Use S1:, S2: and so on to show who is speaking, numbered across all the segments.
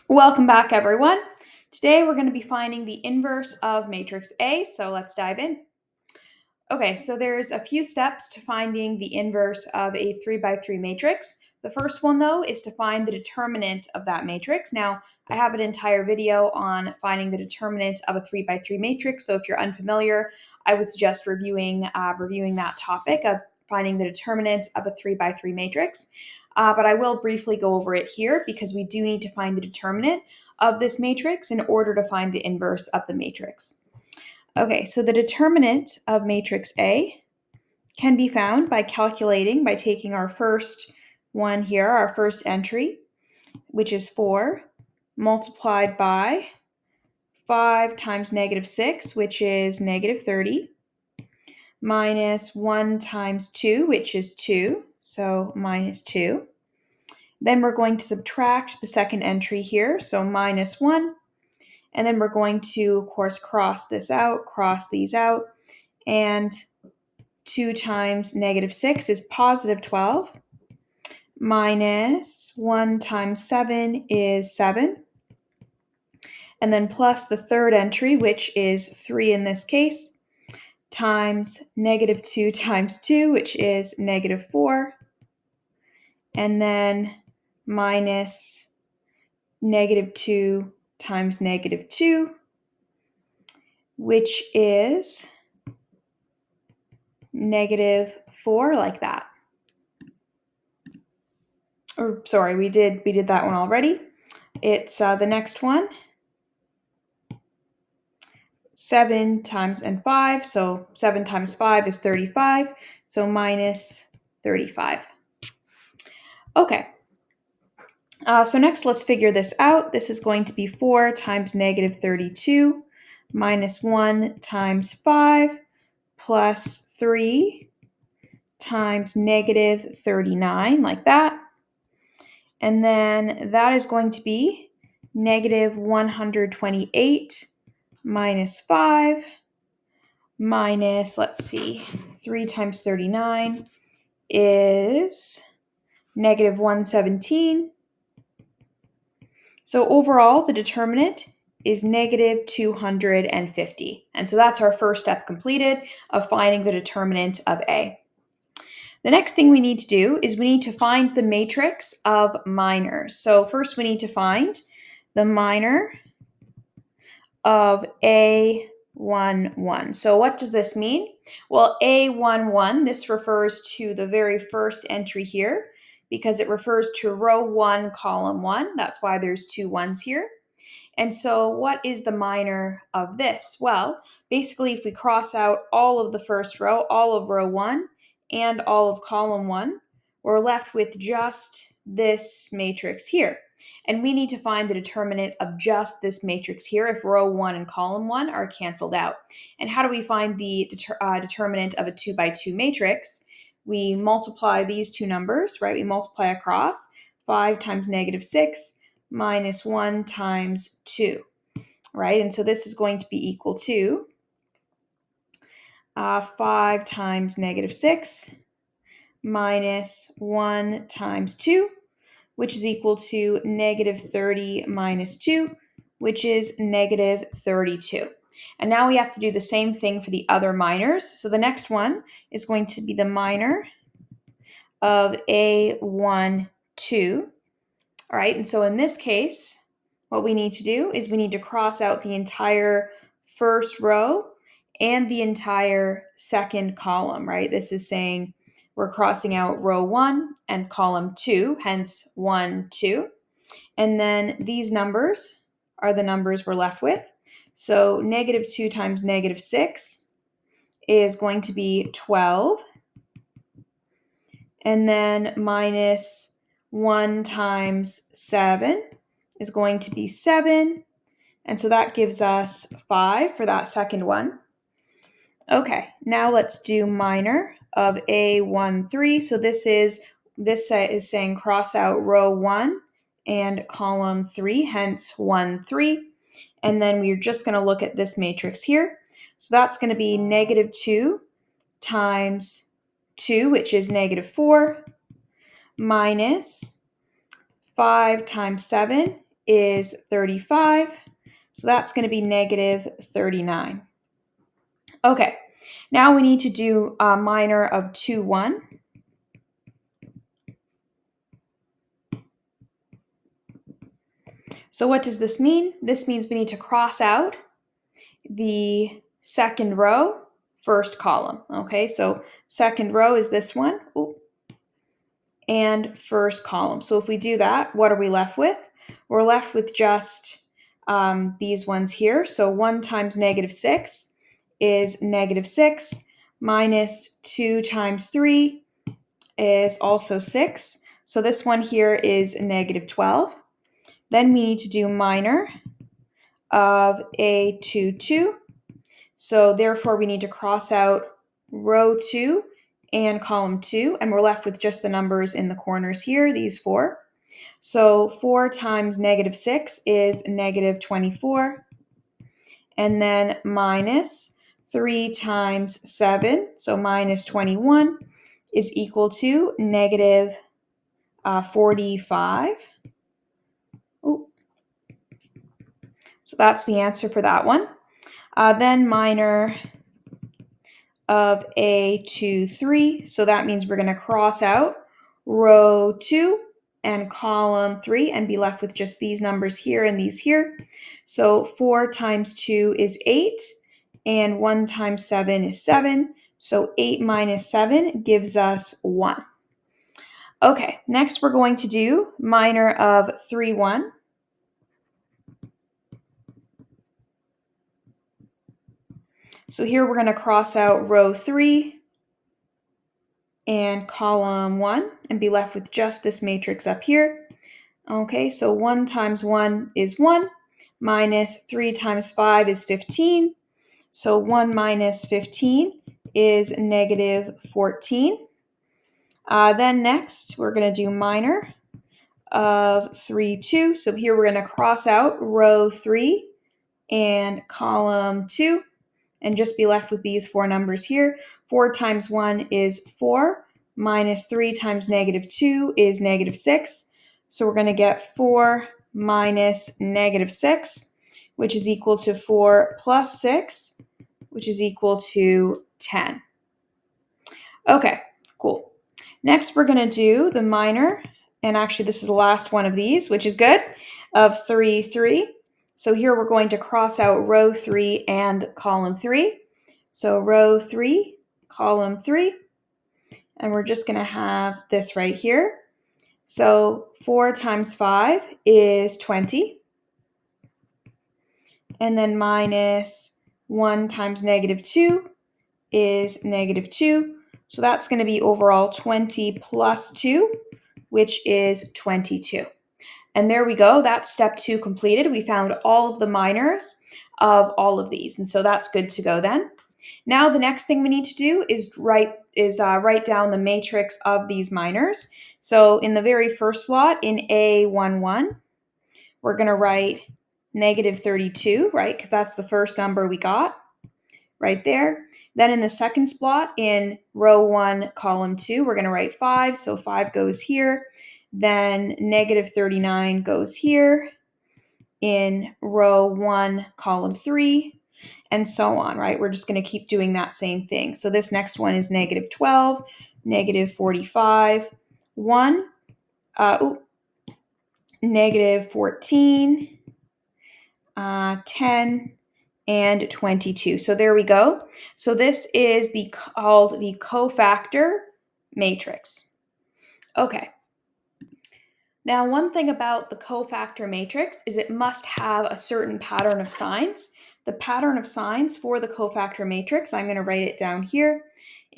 S1: Welcome back, everyone. Today we're going to be finding the inverse of matrix A, so let's dive in. Okay, so there's a few steps to finding the inverse of a 3 by 3 matrix. The first one, though, is to find the determinant of that matrix. Now, I have an entire video on finding the determinant of a 3 by 3 matrix, so if you're unfamiliar, I would suggest reviewing that topic of finding the determinant of a 3 by 3 matrix. But I will briefly go over it here because we do need to find the determinant of this matrix in order to find the inverse of the matrix. Okay, so the determinant of matrix A can be found by taking our first one here, our first entry, which is 4, multiplied by 5 times -6, which is -30, minus 1 times 2, which is 2, so -2. Then we're going to subtract the second entry here, so -1. And then we're going to, of course, cross these out, and 2 times -6 is positive 12, minus 1 times 7 is 7, and then plus the third entry, which is 3 in this case, times -2 times 2, which is -4, and then minus -2 times -2, which is -4, like that. Or sorry, we did that one already. It's the next one. 7 times 5, so 7 times 5 is 35, so minus 35. Okay. So next, let's figure this out. This is going to be 4 times -32 minus 1 times 5 plus 3 times -39, like that. And then that is going to be -128 minus 5 minus, let's see, 3 times 39 is -117. So overall, the determinant is -250. And so that's our first step completed of finding the determinant of A. The next thing we need to do is we need to find the matrix of minors. So first we need to find the minor of A11. So what does this mean? Well, A11, this refers to the very first entry here because it refers to row 1, column 1. That's why there's two ones here. And so what is the minor of this? Well, basically if we cross out all of the first row, all of row 1, and all of column 1, we're left with just this matrix here. And we need to find the determinant of just this matrix here if row 1 and column 1 are canceled out. And how do we find the determinant of a 2 by 2 matrix? We multiply these two numbers, right? We multiply across 5 times -6 minus 1 times 2, right? And so this is going to be equal to 5 times -6 minus 1 times 2, which is equal to -30 minus 2, which is -32. And now we have to do the same thing for the other minors. So the next one is going to be the minor of A12. All right, and so in this case, what we need to do is we need to cross out the entire first row and the entire second column, right? This is saying we're crossing out row 1 and column 2, hence 1, 2. And then these numbers are the numbers we're left with. So -2 times -6 is going to be 12. And then minus 1 times 7 is going to be 7. And so that gives us 5 for that second one. Okay, now let's do minor of A13. So this is saying cross out row 1 and column 3, hence 1, 3. And then we're just going to look at this matrix here. So that's going to be -2 times 2, which is -4, minus 5 times 7 is 35. So that's going to be negative 39. Okay, now we need to do a minor of 2, 1. So what does this mean? This means we need to cross out the second row, first column. Okay, so second row is this one. Ooh. And first column. So if we do that, what are we left with? We're left with just these ones here. So 1 times negative 6 is negative 6, minus 2 times 3 is also 6. So this one here is negative 12. Then we need to do minor of a 2, 2. So therefore we need to cross out row 2 and column 2, and we're left with just the numbers in the corners here, these 4. So 4 times negative 6 is negative 24, and then minus 3 times 7, so minus 21, is equal to negative 45. Ooh. So that's the answer for that one. Then minor of a 2, 3. So that means we're going to cross out row 2 and column 3 and be left with just these numbers here and these here. So 4 times 2 is 8, and 1 times 7 is 7. So 8 minus 7 gives us 1. Okay, next we're going to do minor of 3, 1. So here we're going to cross out row 3 and column 1 and be left with just this matrix up here. Okay, so 1 times 1 is 1, minus 3 times 5 is 15. So 1 minus 15 is negative 14. Then next, we're going to do minor of 3, 2. So here we're going to cross out row 3 and column 2 and just be left with these 4 numbers here. 4 times 1 is 4, minus 3 times negative 2 is negative 6. So we're going to get 4 minus negative 6, which is equal to 4 plus 6, which is equal to 10. Okay, cool. Next, we're going to do the minor, and actually this is the last one of these, which is good, of 3, 3. So here we're going to cross out row 3 and column 3. So row 3, column 3, and we're just going to have this right here. So 4 times 5 is 20, and then minus 1 times negative 2 is negative 2. So that's going to be overall 20 plus 2, which is 22. And there we go. That's step 2 completed. We found all of the minors of all of these. And so that's good to go then. Now the next thing we need to do is write down the matrix of these minors. So in the very first slot in A11, we're going to write negative 32, right? Because that's the first number we got right there. Then in the second spot in row 1, column 2, we're going to write 5. So 5 goes here. Then negative 39 goes here in row 1, column 3, and so on, right? We're just going to keep doing that same thing. So this next one is negative 12, negative 45, 1, negative 14, 10, and 22. So there we go. So this is called the cofactor matrix. Okay. Now, one thing about the cofactor matrix is it must have a certain pattern of signs. The pattern of signs for the cofactor matrix, I'm going to write it down here,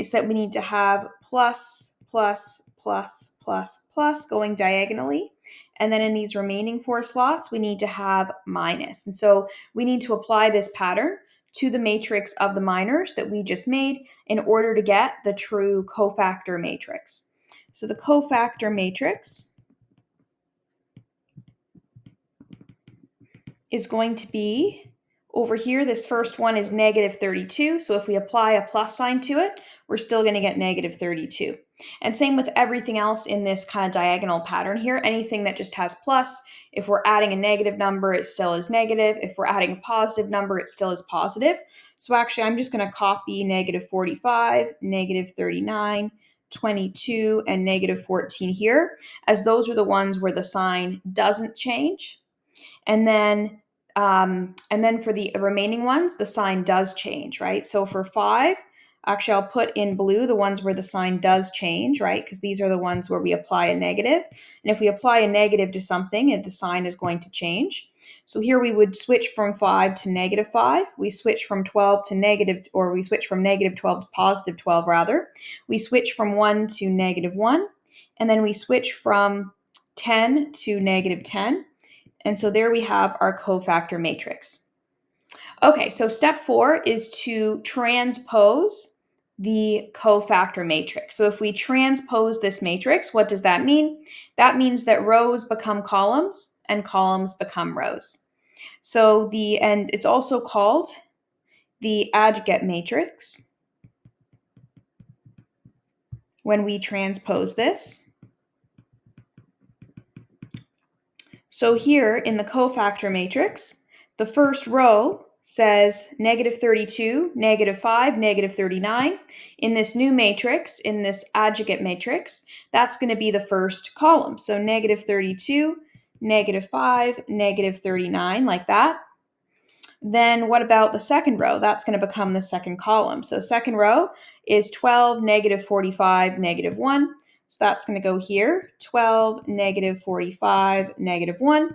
S1: is that we need to have plus, plus, plus, plus, plus going diagonally. And then in these remaining 4 slots, we need to have minus. And so we need to apply this pattern to the matrix of the minors that we just made in order to get the true cofactor matrix. So the cofactor matrix is going to be over here. This first one is negative 32. So if we apply a plus sign to it, we're still going to get negative 32. And same with everything else in this kind of diagonal pattern here. Anything that just has plus, if we're adding a negative number, it still is negative. If we're adding a positive number, it still is positive. So actually, I'm just going to copy negative 45, negative 39, 22, and negative 14 here, as those are the ones where the sign doesn't change. And then for the remaining ones, the sign does change, right? So for 5, actually, I'll put in blue the ones where the sign does change, right? Because these are the ones where we apply a negative. And if we apply a negative to something, the sign is going to change. So here we would switch from 5 to negative 5. We switch from 12 to negative, or we switch from negative 12 to positive 12, rather. We switch from 1 to negative 1. And then we switch from 10 to negative 10. And so there we have our cofactor matrix. Okay, so step 4 is to transpose the cofactor matrix. So if we transpose this matrix, what does that mean? That means that rows become columns and columns become rows. And it's also called the adjugate matrix when we transpose this. So here in the cofactor matrix, the first row says negative 32, negative 5, negative 39. In this new matrix, in this adjugate matrix, that's going to be the first column. So negative 32, negative 5, negative 39, like that. Then what about the second row? That's going to become the second column. So second row is 12, negative 45, negative 1. So that's going to go here, 12, negative 45, negative 1.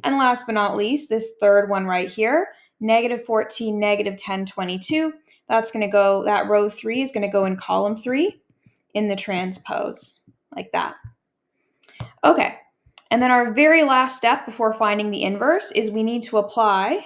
S1: And last but not least, this third one right here, negative 14, negative 10, 22. That's going to go, that row 3 is going to go in column 3 in the transpose, like that. Okay, and then our very last step before finding the inverse is we need to apply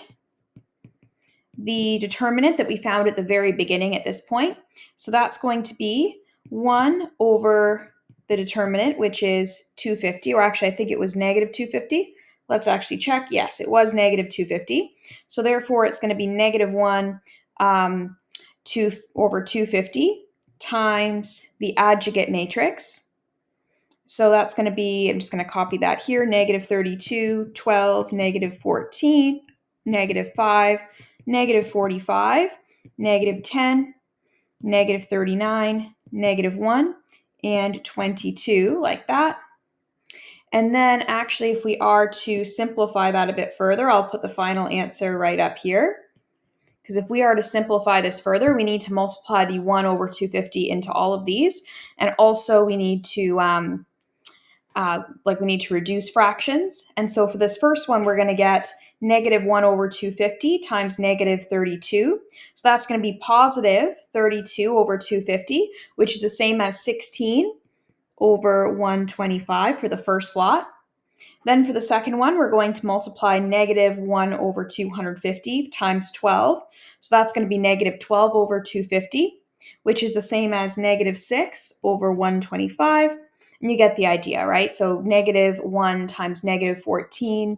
S1: the determinant that we found at the very beginning at this point. So that's going to be 1 over the determinant, which is 250, or actually I think it was negative 250. Let's actually check. Yes, it was negative 250. So therefore it's going to be negative 1 over 250 times the adjugate matrix. So that's going to be, I'm just going to copy that here, negative 32, 12, negative 14, negative 5, negative 45, negative 10, negative 39, negative 1, and 22, like that. And then actually, if we are to simplify that a bit further, I'll put the final answer right up here. Because if we are to simplify this further, we need to multiply the 1 over 250 into all of these. And also we need to we need to reduce fractions. And so for this first one, we're going to get negative 1 over 250 times negative 32. So that's going to be positive 32 over 250, which is the same as 16 over 125 for the first slot. Then for the second one, we're going to multiply negative 1 over 250 times 12. So that's going to be negative 12 over 250, which is the same as negative 6 over 125. And you get the idea, right? So negative 1 times negative 14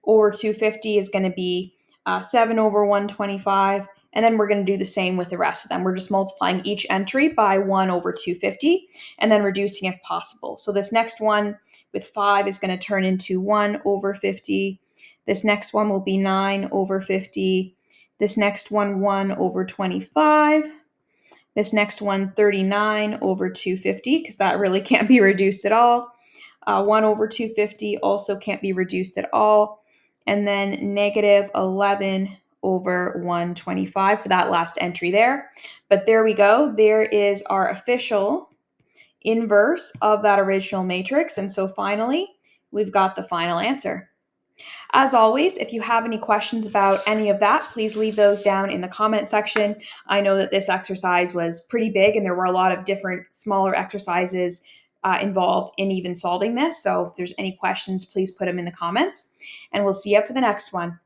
S1: over 250 is going to be 7 over 125. And then we're going to do the same with the rest of them. We're just multiplying each entry by 1 over 250 and then reducing if possible. So this next one with 5 is going to turn into 1 over 50. This next one will be 9 over 50. This next one, 1 over 25. This next one, 39 over 250, because that really can't be reduced at all. 1 over 250 also can't be reduced at all. And then negative 11 over 125 for that last entry there. But there we go. There is our official inverse of that original matrix. And so finally, we've got the final answer. As always, if you have any questions about any of that, please leave those down in the comment section. I know that this exercise was pretty big and there were a lot of different smaller exercises involved in even solving this. So if there's any questions, please put them in the comments and we'll see you for the next one.